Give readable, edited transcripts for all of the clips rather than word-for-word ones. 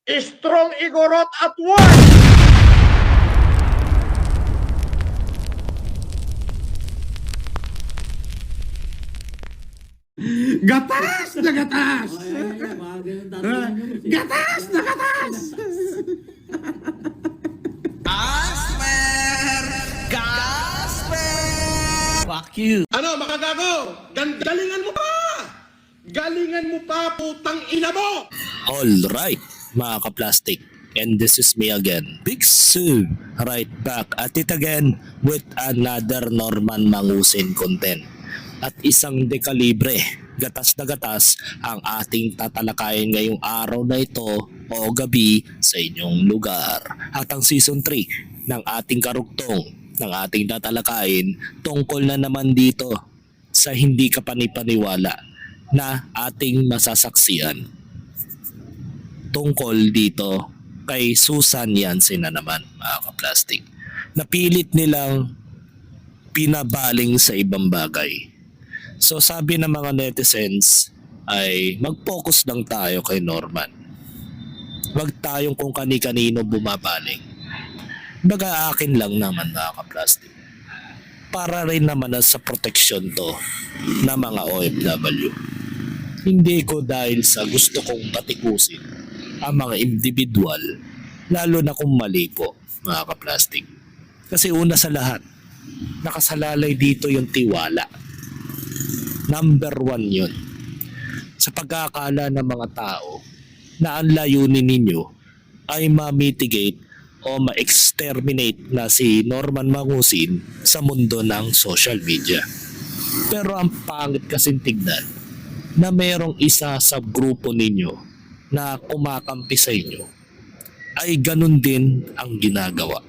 Strong Igorot at work! Gatas na gatas! Gatas na gatas! Fuck you. Ano, makagago? Galingan mo pa! Galingan mo pa, putang ina mo! Alright, mga ka-plastic. And this is me again, Big Sue, right back at it again with another Norman Mangusin content. At isang dekalibre, gatas na gatas ang ating tatalakayin ngayong araw na ito o gabi sa inyong lugar. At ang season 3 ng ating karugtong ng ating tatalakayin tungkol na naman dito sa hindi ka panipaniwala na ating masasaksiyan. Tungkol dito kay Susan Yancy na naman, mga ka-plastic. Napilit nilang pinabaling sa ibang bagay. So sabi ng mga netizens ay mag-focus lang tayo kay Norman. Huwag tayong kung kani-kanino bumabaling. Baga akin lang naman, mga ka-plastic. Para rin naman sa proteksyon to ng mga OFW. Hindi ko dahil sa gusto kong patikusin ang mga individual, lalo na kung mali po, mga ka-plastic. Kasi una sa lahat, nakasalalay dito yung tiwala. Number 1 yun. Sa pagkakala ng mga tao na ang layunin ninyo ay ma-mitigate o ma-exterminate na si Norman Mangusin sa mundo ng social media. Pero ang pangit kasing tignan na merong isa sa grupo ninyo na kumakampi sa inyo ay ganun din ang ginagawa.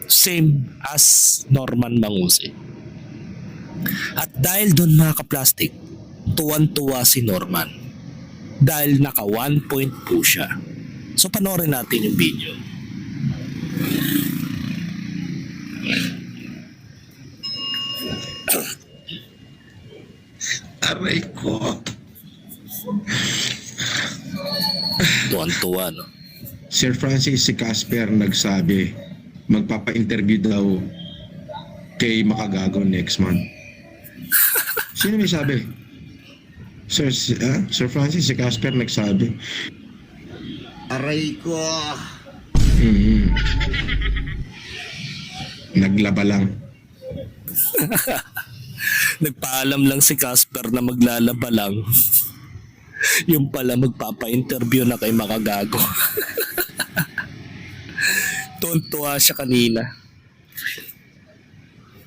Same as Norman Mangusin. At dahil doon, mga ka-plastic, tuwan-tuwa si Norman dahil naka 1 point po siya. So panoorin natin yung video. Aray ko. Tuwan-tuwa, no? Sir Francis si Casper nagsabi magpapa-interview daw kay Makagago next month. Sino may sabi? Sir Francis si Casper nagsabi. Aray ko. Naglaba lang. Nagpaalam lang si Casper na maglalaba lang. Yung pala magpapa-interview na kay Makagago. Tuntua siya kanina.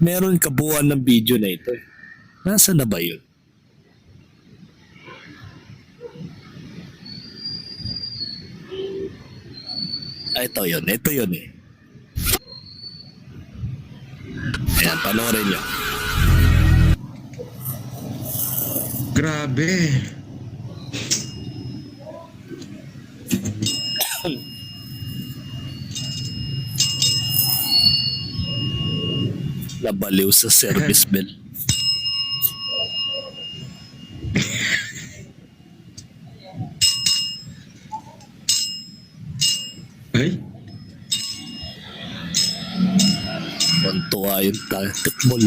Meron kabuuan ng video na ito. Nasa na ba yun? Ito yun eh. Ayan, panoorin nyo. Grabe. Nabaliw sa service bell. Ay? Tuntua yung tikmol.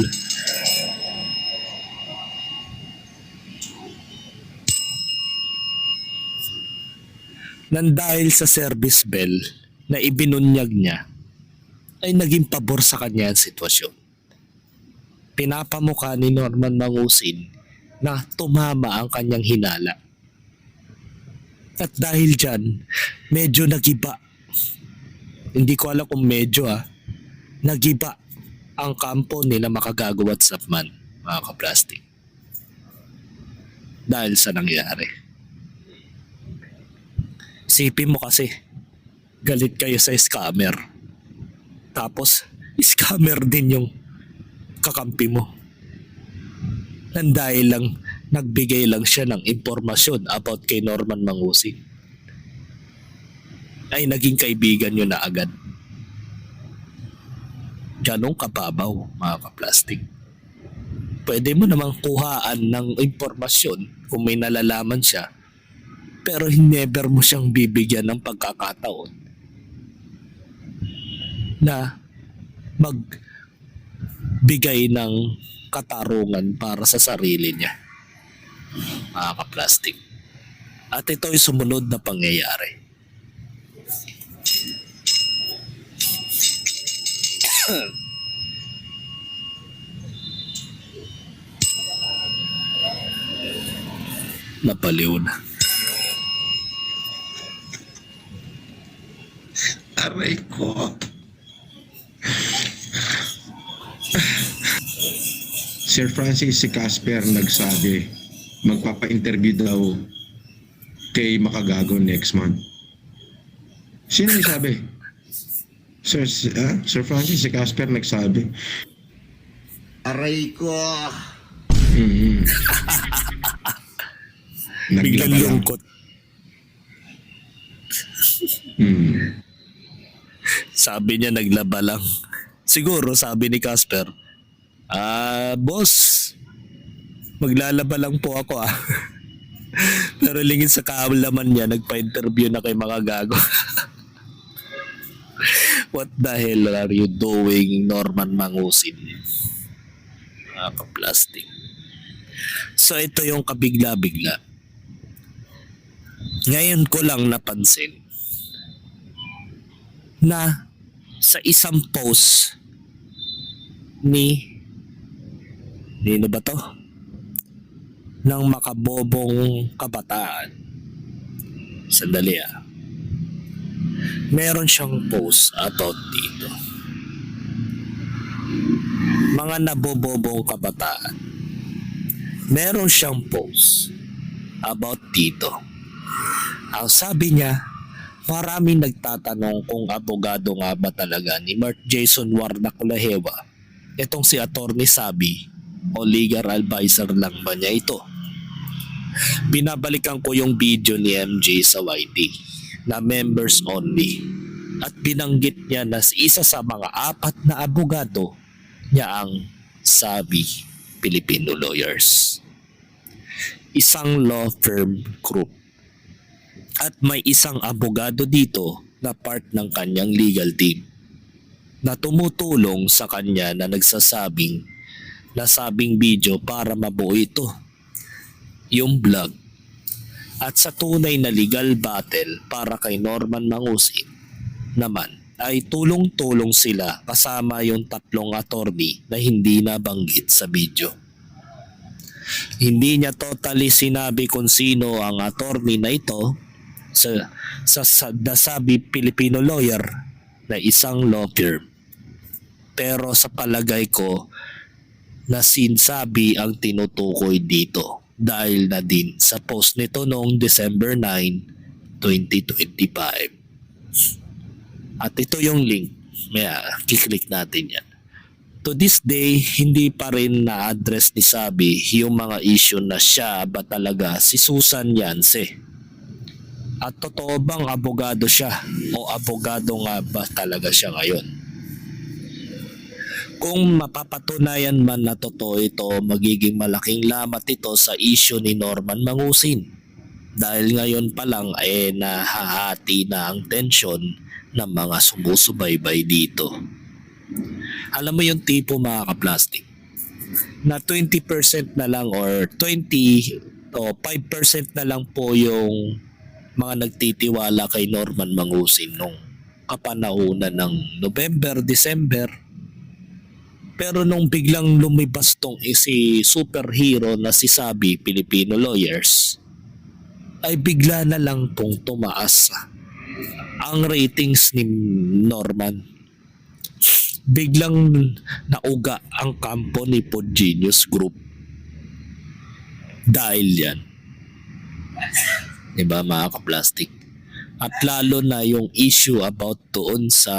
Nang dahil sa service bell na ibinunyag niya, ay naging pabor sa kanya ang sitwasyon. Pinapamukha ni Norman Mangusin na tumama ang kanyang hinala. At dahil dyan, medyo nagiba. Hindi ko alam kung medyo nagiba ang kampo nila Makagago at Sapman, mga ka-plastic. Dahil sa nangyari. Sipin mo kasi, galit kayo sa scammer. Tapos, scammer din yung kakampi mo. Nang dahil lang, nagbigay lang siya ng impormasyon about kay Norman Mangusin. Ay naging kaibigan nyo na agad. Ganong kababaw, mga ka-plastic. Pwede mo namang kuhaan ng impormasyon kung may nalalaman siya pero never mo siyang bibigyan ng pagkakataon na magbigay ng katarungan para sa sarili niya, mga kaplastik. At ito ay sumunod na pangyayari. Napaliw na. Aray ko. Sir Francis si Casper nagsabi magpapa-interview daw kay Makagago next month. Sino nagsabi? Sir Francis si Casper nagsabi. Aray ko. Mm-hmm. Biglang Naglaba lang. lungkot. Sabi niya naglaba lang. Siguro sabi ni Casper, boss, maglalaba lang po ako Pero lingid sa kaalaman niya, nagpa-interview na kay Makagago. What the hell are you doing, Norman Mangusin? Plastic. So ito yung kabigla-bigla. Ngayon ko lang napansin na sa isang post nino ba to? Ng makabobong kabataan. Sandali meron siyang post about dito. Mga nabobobong kabataan. Meron siyang post about dito. Ang sabi niya, maraming nagtatanong kung abogado nga ba talaga ni Mark Jason Warnaculahewa itong si Attorney Sabi o legal advisor lang ba niya ito. Binabalikan ko yung video ni MJ sa YT na members only at binanggit niya na isa sa mga 4 na abogado niya ang Sabi Filipino Lawyers, isang law firm group. At may isang abogado dito na part ng kanyang legal team na tumutulong sa kanya na nagsasabing video para mabuo ito, yung vlog. At sa tunay na legal battle para kay Norman Mangusin naman ay tulong-tulong sila kasama yung 3 attorney na hindi nabanggit sa video. Hindi niya totally sinabi kung sino ang attorney na ito sa Sabi Filipino Lawyer na isang law firm. Pero sa palagay ko na sinsabi ang tinutukoy dito dahil na din sa post nito noong December 9, 2025. At ito yung link. Kiklik natin yan. To this day, hindi pa rin na-address ni Sabi yung mga issue na siya ba talaga si Susan Yance. At totoo bang abogado siya o abogado nga ba talaga siya ngayon? Kung mapapatunayan man na totoo ito, magiging malaking lamat ito sa issue ni Norman Mangusin. Dahil ngayon pa lang nahahati na ang tensyon ng mga sumusubaybay dito. Alam mo yung tipo mga kaplastik, na 20% na lang or 5% na lang po yung mga nagtitiwala kay Norman Mangusin nung kapanahunan ng November, December. Pero nung biglang lumibas tong si superhero na si Sabi Filipino Lawyers, ay bigla na lang pong tumaas ang ratings ni Norman. Biglang nauga ang kampo ni Pod Genius Group. Dahil yan. Diba mga kaplastik? At lalo na yung issue about doon sa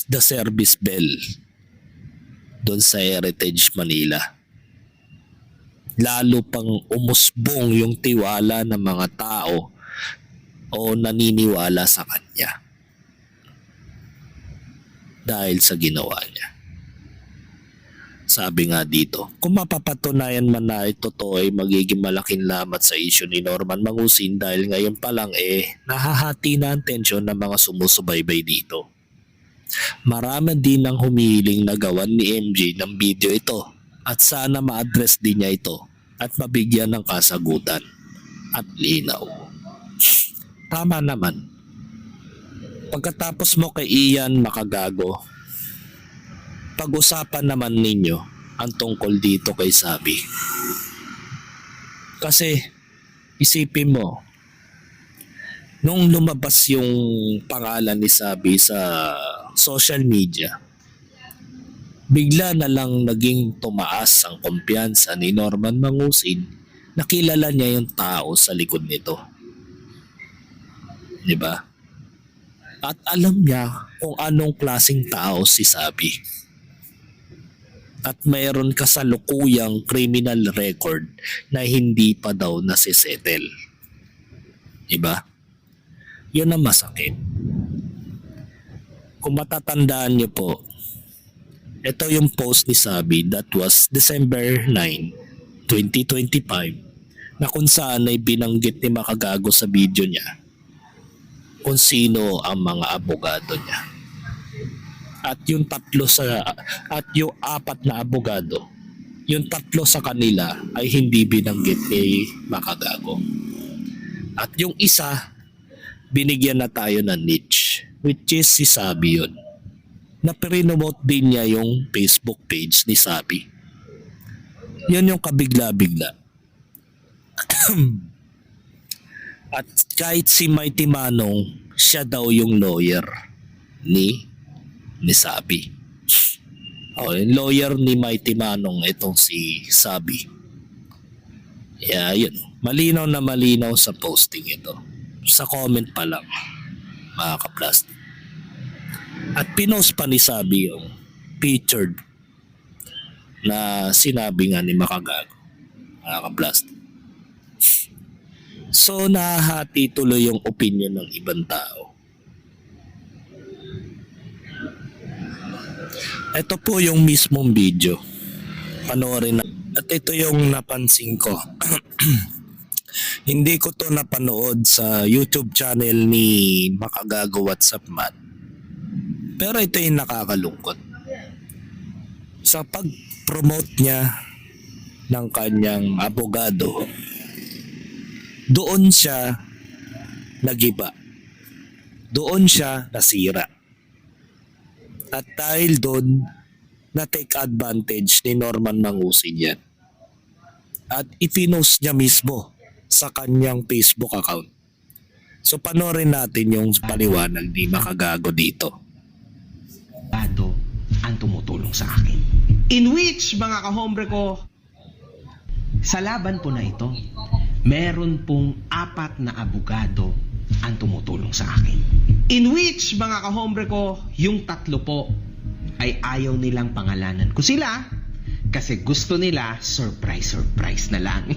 the service bell doon sa Heritage Manila. Lalo pang umusbong yung tiwala ng mga tao o naniniwala sa kanya dahil sa ginawa niya. sabi nga dito, kung mapapatunayan man na ito to ay magiging malaking lamat sa issue ni Norman Mangusin dahil ngayon pa lang nahahati na ang tensyon ng mga sumusubaybay dito. Marami din ang humihiling na gawan ni MJ ng video ito at sana ma-address din niya ito at mabigyan ng kasagutan at linaw. Tama naman. Pagkatapos mo kay Ian makagago, pag-usapan naman ninyo ang tungkol dito kay Sabi. Kasi isipin mo, nung lumabas yung pangalan ni Sabi sa social media, bigla na lang naging tumaas ang kumpiyansa ni Norman Mangusin na kilala niya yung tao sa likod nito. Diba? At alam niya kung anong klaseng tao si Sabi. At mayroon kasalukuyang criminal record na hindi pa daw nasisettle. Diba? Yun ang masakit. Kung matatandaan niyo po, ito yung post ni Sabi that was December 9, 2025 na kung saan ay binanggit ni Makagago sa video niya kung sino ang mga abogado niya. At yung apat na abogado, yung 3 sa kanila ay hindi binanggit ni Makagago. At yung isa, binigyan na tayo ng niche, which is si Sabi yun. Na prinomote din niya yung Facebook page ni Sabi. Yun yung kabigla-bigla. At kahit si Mighty Manong, siya daw yung lawyer ni Sabi. Yung lawyer ni Mighty Manong itong si Sabi. Yun. Malinaw na malinaw sa posting ito. Sa comment pa lang, mga kaplastic. At pinost pa ni Sabi yung featured na sinabi nga ni Makagago, mga kaplastic. So nahahati tuloy yung opinion ng ibang tao. Ito po yung mismong video. Panoorin na. At ito yung napansin ko. Hindi ko to napanood sa YouTube channel ni Makagago WhatsApp Man. Pero ito yung nakakalungkot. Sa pag-promote niya ng kanyang abogado, doon siya nagiba. Doon siya nasira. At dahil doon, na-take advantage ni Norman Mangusin yan. At ipinost niya mismo sa kanyang Facebook account. So panoorin natin yung paliwanag ni Makagago dito. Abogado ang tumutulong sa akin. In which, mga kahombre ko, sa laban po na ito, meron pong 4 na abogado ang tumutulong sa akin. In which, mga kahombre ko, yung 3 po ay ayaw nilang pangalanan ko sila kasi gusto nila surprise na lang.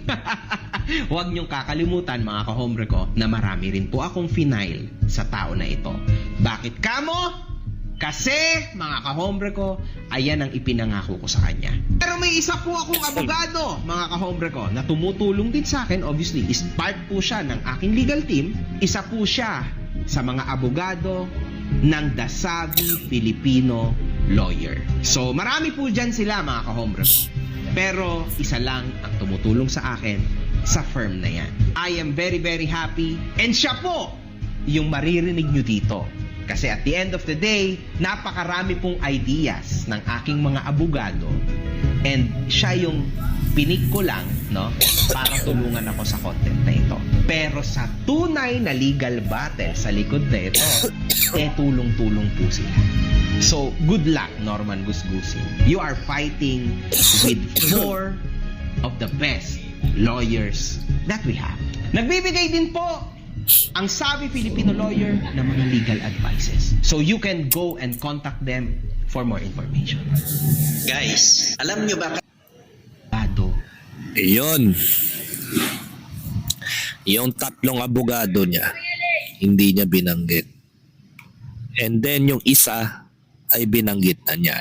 Huwag niyong kakalimutan, mga kahombre ko, na marami rin po akong final sa tao na ito. Bakit kamo? Kasi, mga kahombre ko, ayan ang ipinangako ko sa kanya. Pero may isa po akong abogado, mga kahombre ko, na tumutulong din sa akin. Obviously, is part po siya ng aking legal team. Isa po siya sa mga abogado ng The Savvy Filipino Lawyer. So, marami po dyan sila, mga kahombre ko. Pero, isa lang ang tumutulong sa akin sa firm na yan. I am very, very happy. And siya po yung maririnig nyo dito. Kasi at the end of the day, napakarami pong ideas ng aking mga abogado and siya yung pinik ko lang, no, para tulungan ako sa content na ito. Pero sa tunay na legal battle sa likod na ito, tulong-tulong po sila. So, good luck, Norman Gusgusin. You are fighting with 4 of the best lawyers that we have. Nagbibigay din po ang Savvy Filipino Lawyer ng mga legal advices. So you can go and contact them for more information. Guys, alam nyo ba Iyon. Yung 3 abogado niya, hindi niya binanggit. And then yung isa ay binanggit na niya,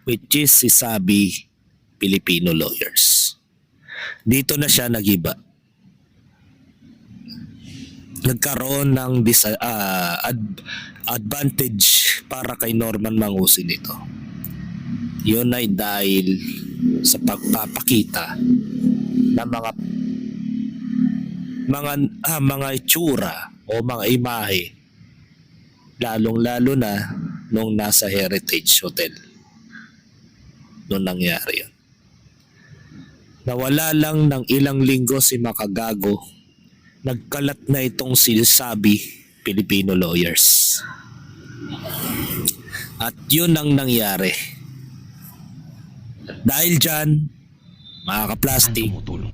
which is si Sabi Filipino lawyers. Dito na siya nagiba. Nagkaroon ng advantage para kay Norman Mangusin ito. Yun ay dahil sa pagpapakita ng mga itsura o mga imahe, lalong-lalo na nung nasa Heritage Hotel. Nung nangyari yun. Nawala lang ng ilang linggo si Makagago, nagkalat na itong sinasabi Filipino lawyers. At yun ang nangyari. Dahil dyan, mga kaplastik, tumutulong.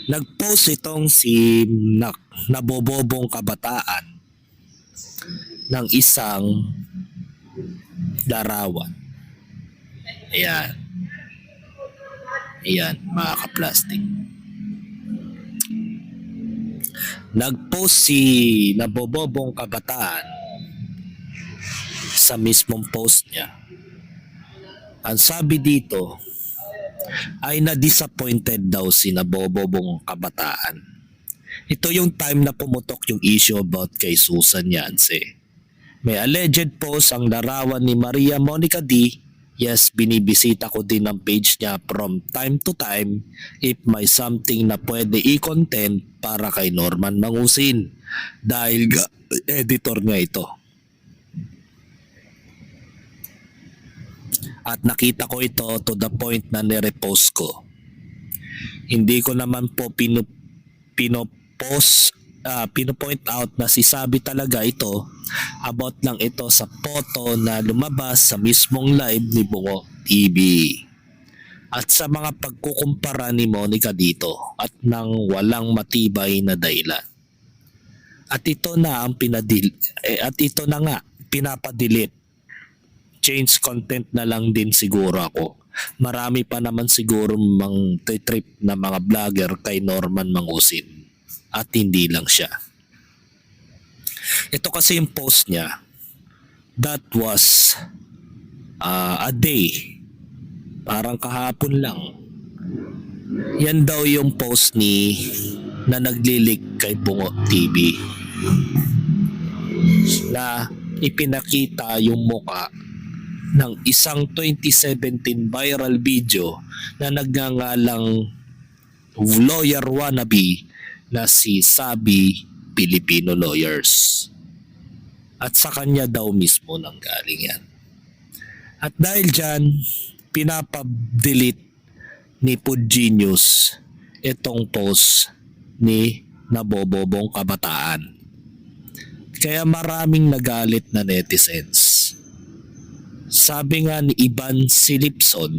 nag-post itong si nabobobong kabataan ng isang larawan. Ayan. Ayan, mga kaplastik. Nag-post si nabobobong kabataan sa mismong post niya. Ang sabi dito ay na-disappointed daw si nabobobong kabataan. Ito yung time na pumutok yung issue about kay Susan Yance. May alleged post ang larawan ni Maria Monica D. Yes, binibisita ko din ang page niya from time to time if may something na pwede i-content para kay Norman Mangusin dahil editor niya ito. At nakita ko ito to the point na nirepost ko. Hindi ko naman po pinopoint out na sisabi talaga ito about lang ito sa photo na lumabas sa mismong live ni Bungo TV. At sa mga pagkukumpara ni Monica dito at nang walang matibay na dahilan. At ito na ang pinapadelete. Change content na lang din siguro ako. Marami pa naman siguro mang trip na mga vlogger kay Norman Mangusin. At hindi lang siya. Ito kasi yung post niya. That was a day. Parang kahapon lang. Yan daw yung post na naglilik kay Bungo TV. Na ipinakita yung muka ng isang 2017 viral video na nagngangalang lawyer wannabe na si Sabi Filipino Lawyers. At sa kanya daw mismo nanggaling yan. At dahil dyan, pinapadelete ni Pud Genius itong post ni nabobobong kabataan. Kaya maraming nagalit na netizens. Sabi nga ni Ivan Silipson,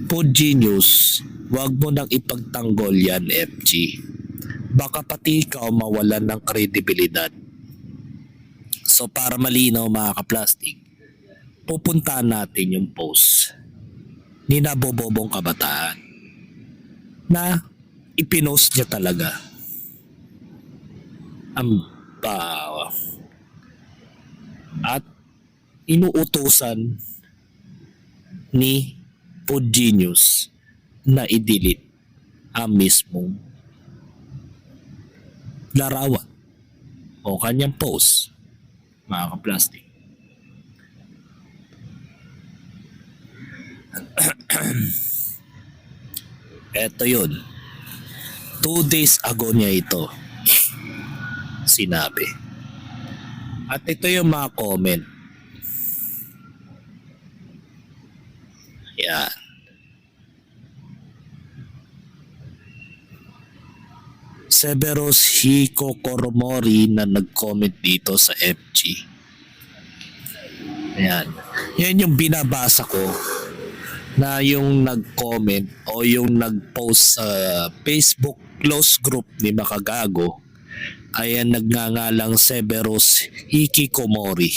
Pud Genius, wag mo nang ipagtanggol yan, FG. Baka pati ikaw mawalan ng kredibilidad. So para malinaw mga kaplastik, pupuntahan natin yung post ni nabobobong kabataan na ipinost niya talaga. At inuutosan ni Pud Genius na i-delete ang mismong larawan o kanyang post, mga kaplastik. Eto yun. 2 days ago niya ito sinabi. At ito yung mga comment. Yan. Severus Hiko Koromori na nag-comment dito sa FG. Ayan. Yan yung binabasa ko na yung nag-comment o yung nag-post sa Facebook close group ni Makagago ay nagngangalang Severus Hikikomori.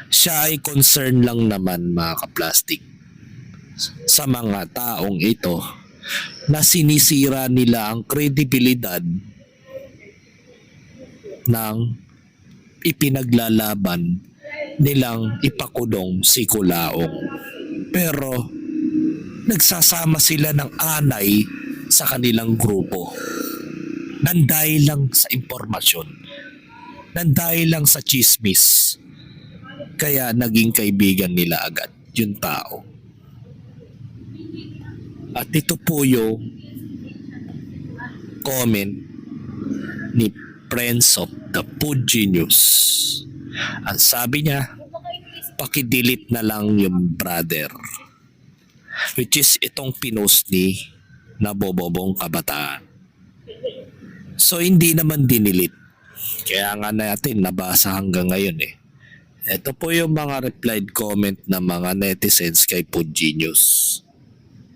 Siya ay concern lang naman mga kaplastik sa mga taong ito na sinisira nila ang kredibilidad ng ipinaglalaban nilang ipakulong si Kulaong. Pero nagsasama sila ng anay sa kanilang grupo. Nandahil lang sa impormasyon. Nandahil lang sa chismis. Kaya naging kaibigan nila agad yung tao. At ito po yung comment ni Friends of the Food Genius. Ang sabi niya, pakidelete na lang yung brother. Which is itong pinost ni nabobobong kabataan. So hindi naman dinilit. Kaya nga natin nabasa hanggang ngayon eh. Ito po yung mga replied comment ng mga netizens kay Food Genius.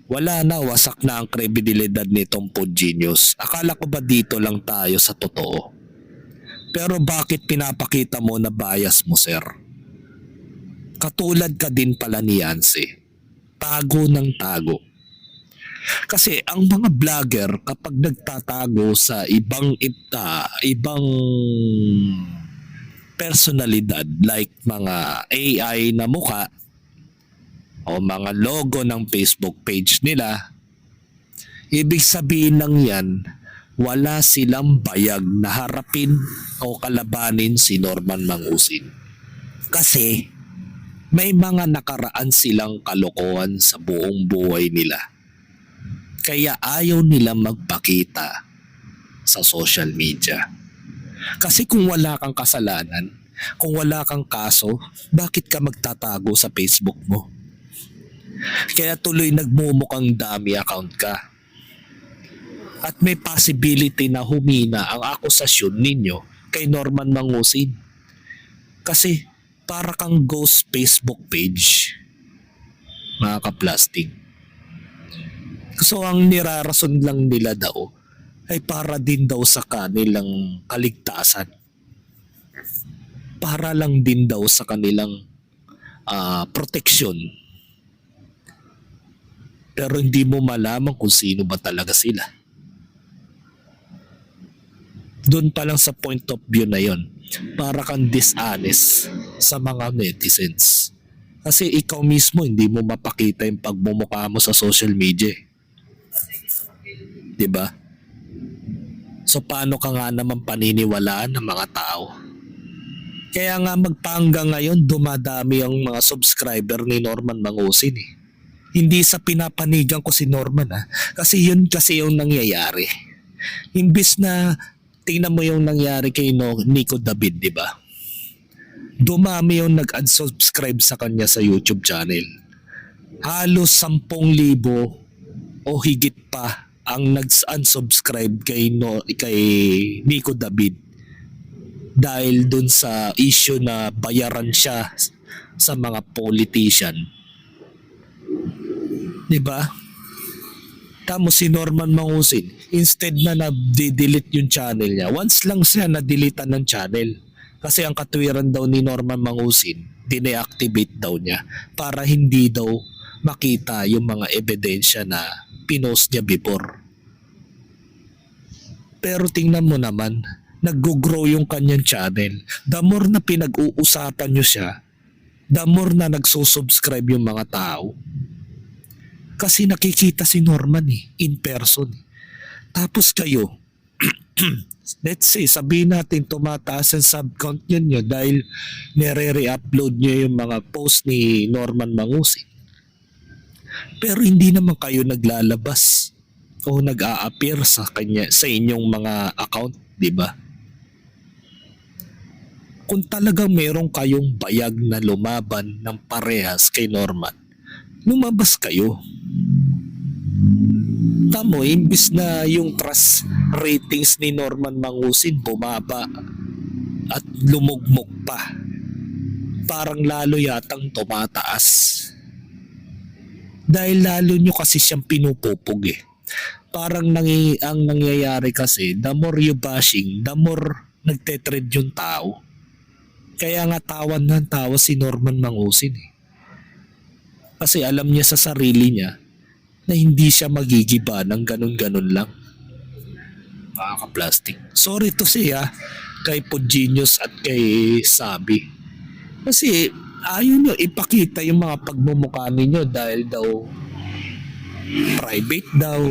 Wala na, wasak na ang kredibilidad nitong Food Genius. Akala ko ba dito lang tayo sa totoo? Pero bakit pinapakita mo na bias mo, sir? Katulad ka din pala ni Yancy. Tago ng tago. Kasi ang mga vlogger kapag nagtatago sa ibang personalidad like mga AI na muka o mga logo ng Facebook page nila, ibig sabihin lang yan, wala silang bayag na harapin o kalabanin si Norman Mangusin. Kasi may mga nakaraan silang kalokohan sa buong buhay nila. Kaya ayaw nila magpakita sa social media. Kasi kung wala kang kasalanan, kung wala kang kaso, bakit ka magtatago sa Facebook mo? Kaya tuloy nagmumukhang dami account ka. At may possibility na humina ang akusasyon ninyo kay Norman Mangusin. Kasi para kang ghost Facebook page, mga kaplastic. So ang nirarason lang nila daw ay para din daw sa kanilang kaligtasan. Para lang din daw sa kanilang proteksyon. Pero hindi mo malaman kung sino ba talaga sila. Doon pa lang sa point of view na yon, para kang dishonest sa mga netizens. Kasi ikaw mismo hindi mo mapakita yung pagmumukha mo sa social media. Diba? So paano ka nga naman paniniwalaan ng mga tao? Kaya nga magpahanggang ngayon dumadami ang mga subscriber ni Norman Mangusin eh. Hindi sa pinapanigan ko si Norman kasi yun kasi yung nangyayari. Imbis na tingnan mo yung nangyari kay Nico David, di ba? Dumami yung nag-unsubscribe sa kanya sa YouTube channel. Halos 10,000 o higit pa ang nag-unsubscribe kay Nico David dahil dun sa issue na bayaran siya sa mga politician. Diba? Tamo si Norman Mangusin, instead na na-delete yung channel niya, once lang siya na-deletean ng channel. Kasi ang katwiran daw ni Norman Mangusin, dine-activate daw niya para hindi daw makita yung mga ebidensya na pinost niya before. Pero tingnan mo naman, nag-grow yung kanyang channel. The more na pinag-uusapan nyo siya, the more na nagsusubscribe yung mga tao. Kasi nakikita si Norman in person. Tapos kayo, let's say, sabihin natin tumataas ang sub count nyo dahil nire-re-upload nyo yung mga post ni Norman Mangusin. Pero hindi naman kayo naglalabas o nag-a-appear sa inyong mga account, di ba? Kung talagang meron kayong bayag na lumaban ng parehas kay Norman, lumabas kayo. Tamo, imbis na yung trust ratings ni Norman Mangusin bumaba at lumugmok pa, parang lalo yatang tumataas. Dahil lalo nyo kasi siyang pinupupog Parang ang nangyayari kasi, the more you bashing, the more nagtetrend yung tao. Kaya nga tawan ng tawa si Norman Mangusin Kasi alam niya sa sarili niya na hindi siya magigiba ng ganun-ganun lang. Mga ka-plastic. Sorry to say kay Food Genius at kay Sabi. Kasi ayaw nyo ipakita yung mga pagmumukha ninyo dahil daw private daw,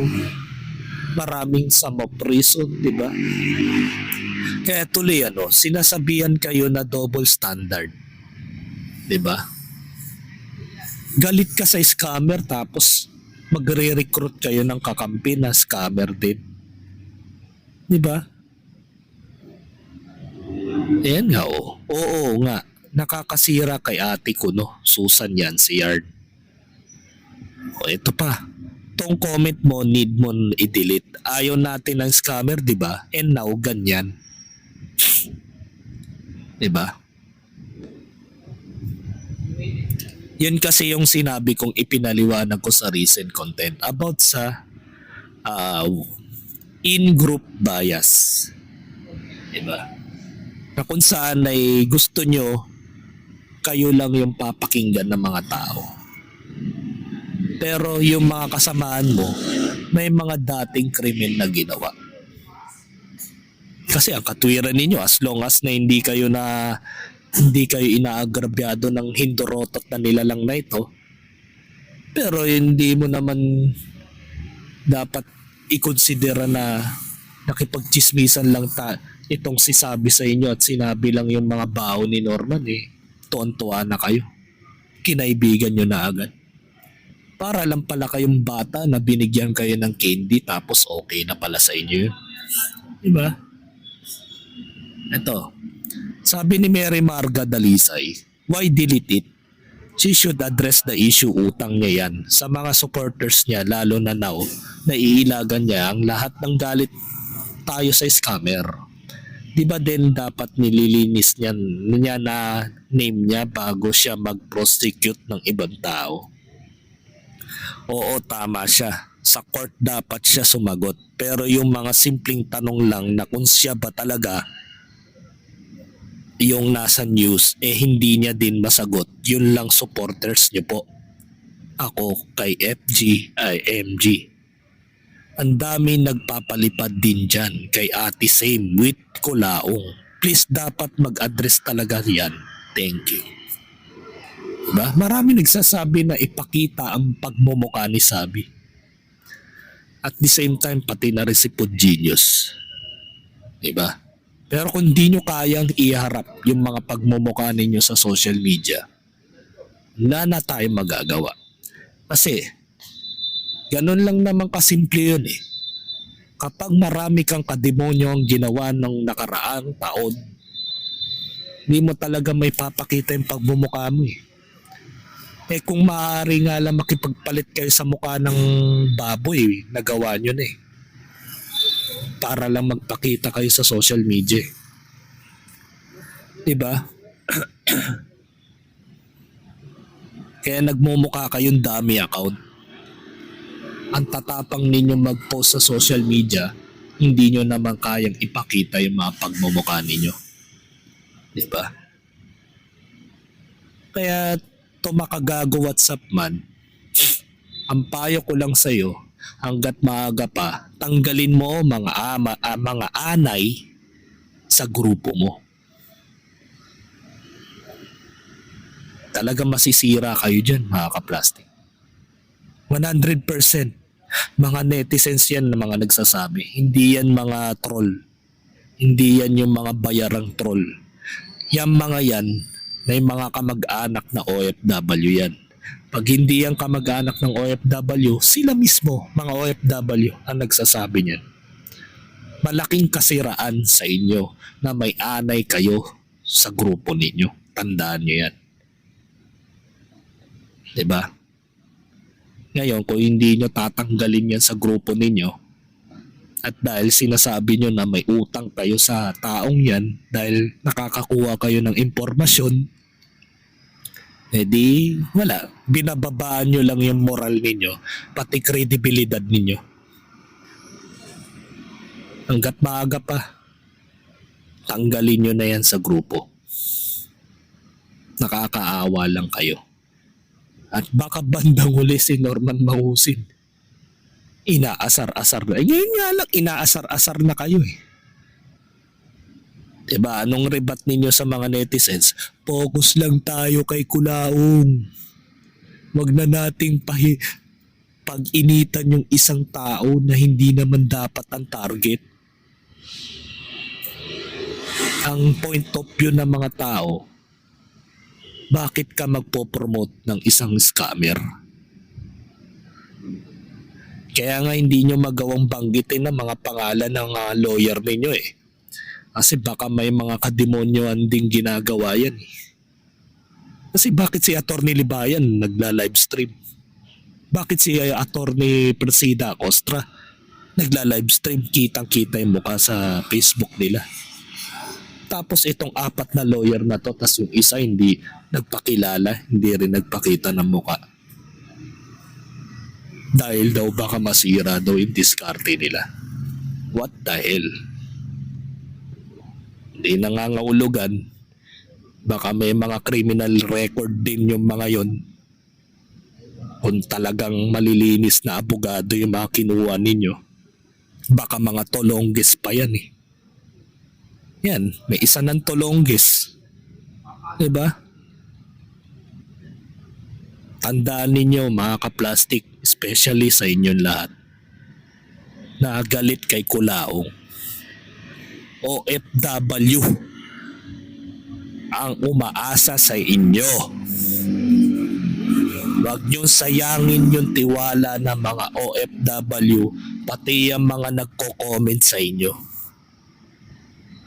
maraming sum of reason, di ba? Kaya tuloy sinasabihan kayo na double standard. 'Di ba? Galit ka sa scammer tapos magre-recruit kayo ng kakampi na scammer din. 'Di ba? Ayan nga Oo nga. Nakakasira kay ate ko Susan yan si Yard. Ito pa. Tong comment mo need mo i-delete. Ayaw natin ng scammer, 'di ba? And now ganyan. 'Di ba? Yan kasi yung sinabi kong ipinaliwanag ko sa recent content about sa in-group bias. 'Di ba? Na kung saan ay gusto nyo kayo lang yung papakinggan ng mga tao. Pero yung mga kasamaan mo may mga dating krimen na ginawa. Kasi ang katwiran ninyo as long as na hindi kayo inaagrabyado ng hindorotot na nilalang na ito, pero hindi mo naman dapat ikonsidera na nakipagchismisan lang itong sisabi sa inyo at sinabi lang yung mga bao ni Norman tuwan-tuwa na kayo. Kinaibigan nyo na agad. Para lang pala kayong bata na binigyan kayo ng candy tapos okay na pala sa inyo yun. Diba? Ito, sabi ni Mary Marga Dalisay, why delete it? She should address the issue, utang niya yan. Sa mga supporters niya, lalo na now, naiilagan niya ang lahat ng galit tayo sa scammer. Di ba din dapat nililinis niya na name niya bago siya mag-prosecute ng ibang tao? Oo, tama siya. Sa court dapat siya sumagot. Pero yung mga simpleng tanong lang na kung siya ba talaga yung nasa news, hindi niya din masagot. Yun lang supporters niyo po. Ako kay MG. Ang dami nagpapalipad din dyan kay Ate Same with Kulaong. Please dapat mag-address talaga yan. Thank you. Diba? Marami nagsasabi na ipakita ang pagmumukha ni Sabi. At the same time, pati na rin si Pod Genius. Diba? Pero kung di nyo kayang iharap yung mga pagmumukha ninyo sa social media, wala na tayong magagawa. Kasi, ganun lang naman kasimple yun Kapag marami kang kademonyo ang ginawa ng nakaraang taon, hindi mo talaga may papakita yung pagmumukha mo kung maaari nga lang makipagpalit kayo sa mukha ng baboy, nagawa nyo na para lang magpakita kayo sa social media. Diba? Kaya nagmumukha kayong dami account. Ang tatapang ninyo mag-post sa social media, hindi nyo naman kayang ipakita yung mga pagmumukha ninyo. Diba? Kaya makagago WhatsApp man, ang payo ko lang sa'yo, hanggat maaga pa, tanggalin mo mga anay sa grupo mo. Talaga masisira kayo dyan, mga kaplastic. 100%. Mga netizens yan na mga nagsasabi. Hindi yan mga troll. Hindi yan yung mga bayarang troll. Yan mga yan, may mga kamag-anak na OFW yan. Pag hindi yan kamag-anak ng OFW, sila mismo, mga OFW, ang nagsasabi niyan. Malaking kasiraan sa inyo na may anay kayo sa grupo ninyo. Tandaan nyo yan. Diba? Ngayon, kung hindi nyo tatanggalin yan sa grupo ninyo, at dahil sinasabi nyo na may utang kayo sa taong yan, dahil nakakakuha kayo ng impormasyon, wala. Binababaan nyo lang yung moral ninyo, pati kredibilidad ninyo. Hanggat maaga pa, tanggalin nyo na yan sa grupo. Nakakaawa lang kayo. At baka bandang huli si Norman Mahusin, inaasar-asar na. Ngayon nga lang, inaasar-asar na kayo Diba? Anong rebat ninyo sa mga netizens? Focus lang tayo kay Kulaong. Wag na nating pag-initan yung isang tao na hindi naman dapat ang target. Ang point of view ng mga tao, bakit ka magpo-promote ng isang scammer? Kaya nga hindi nyo magawang banggitin ang mga pangalan ng lawyer ninyo eh. Kasi baka may mga kademonyoan ding ginagawa yan eh. Kasi bakit si Atty. Libayan nagla-livestream? Bakit si Atty. Presida Costra nagla-livestream? Kitang-kita yung mukha sa Facebook nila. Tapos itong 4 na lawyer na to, tas yung isa hindi nagpakilala, hindi rin nagpakita ng mukha. Dahil daw baka masira daw yung diskarte nila. What the hell? Hindi nangangahulugan. Baka may mga criminal record din yung mga yon. Kung talagang malilinis na abogado yung mga kinuha ninyo, baka mga tolonges pa yan eh. Yan, may isa ng tolonges. Diba? Tandaan ninyo mga ka-plastic, especially sa inyong lahat, na galit kay Kulaong. OFW ang umaasa sa inyo. Huwag niyong sayangin yung tiwala ng mga OFW, pati yung mga nagko-comment sa inyo.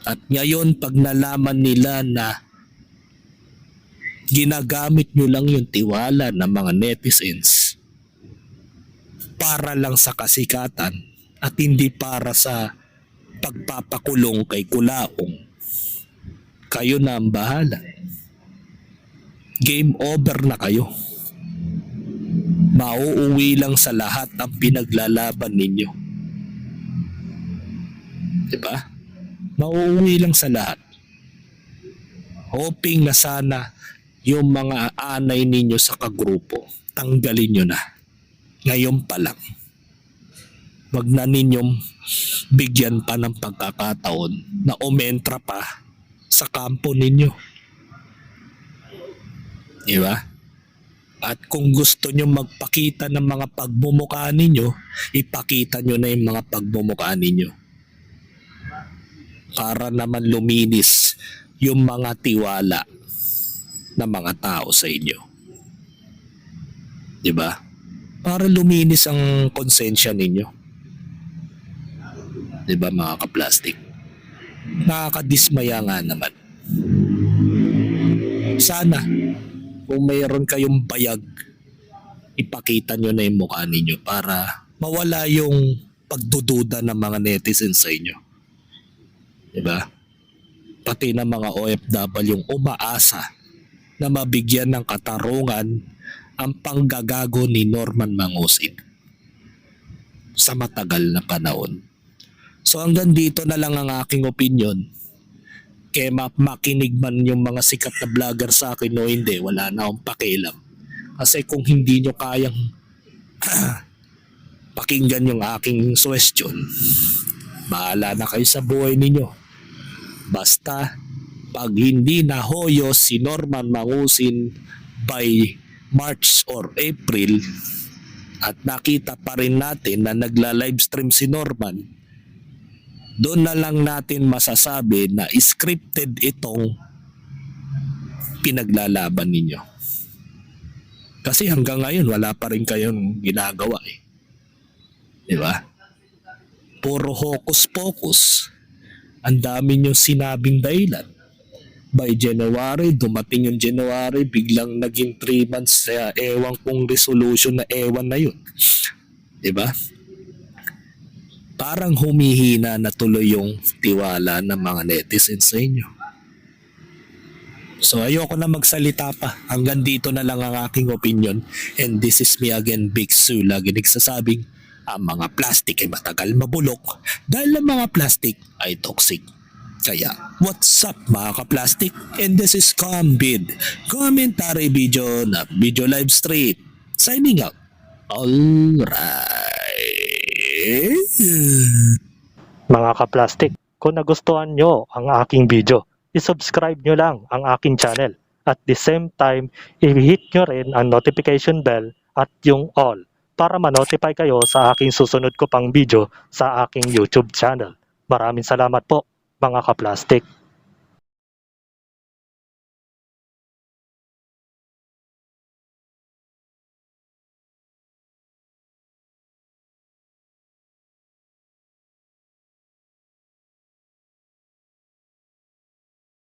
At ngayon, pag nalaman nila na ginagamit nyo lang yung tiwala ng mga netizens para lang sa kasikatan at hindi para sa pagpapakulong kay Kulaong, kayo na ang bahala. Game over na kayo. Mauuwi lang sa lahat ang pinaglalaban ninyo. Diba? Mauuwi lang sa lahat. Hoping na sana yung mga anay ninyo sa kagrupo, tanggalin nyo na. Ngayon pa lang. Wag na ninyong bigyan pa ng pagkakataon na umentra pa sa kampo ninyo. Diba? At kung gusto nyo magpakita ng mga pagmumukha ninyo, ipakita nyo na yung mga pagmumukha ninyo. Para naman luminis yung mga tiwala ng mga tao sa inyo. Diba? Para luminis ang konsensya ninyo. Diba mga ka-plastic? Nakakadismaya nga naman. Sana kung mayroon kayong bayag, ipakita nyo na yung mukha ninyo para mawala yung pagdududa ng mga netizens sa inyo. Diba? Pati na mga OFW yung umaasa na mabigyan ng katarungan ang panggagago ni Norman Mangusig sa matagal na panahon. So hanggang dito na lang ang aking opinion. Kaya makinig man yung mga sikat na vlogger sa akin o hindi, wala na akong pakialam. Kasi kung hindi nyo kayang pakinggan yung aking suggestion, bahala na kayo sa buhay ninyo. Basta pag hindi nahoyo si Norman Mangusin by March or April at nakita pa rin natin na nagla-livestream si Norman, doon na lang natin masasabi na scripted itong pinaglalaban ninyo. Kasi hanggang ngayon wala pa rin kayong ginagawa eh. Diba? Puro hocus-pocus. Ang dami nyo sinabing dahilan. By January, dumating yung January, biglang naging 3 months sa ewan kong resolution na ewan na yun. Diba? Parang humihina na tuloy yung tiwala ng mga netizens sa inyo. So ayoko na magsalita pa. Hanggang dito na lang ang aking opinion. And this is me again, Big Sue. Lagi nagsasabing, ang mga plastic ay matagal mabulok dahil ang mga plastic ay toxic. Kaya, what's up mga ka-plastic? And this is Combid, commentary video na Video Live Stream. Signing out. Alright. Mga ka-plastic, kung nagustuhan nyo ang aking video, isubscribe nyo lang ang aking channel. At the same time, i-hit nyo rin ang notification bell at yung all para ma-notify kayo sa aking susunod ko pang video sa aking YouTube channel. Maraming salamat po mga kaplastik.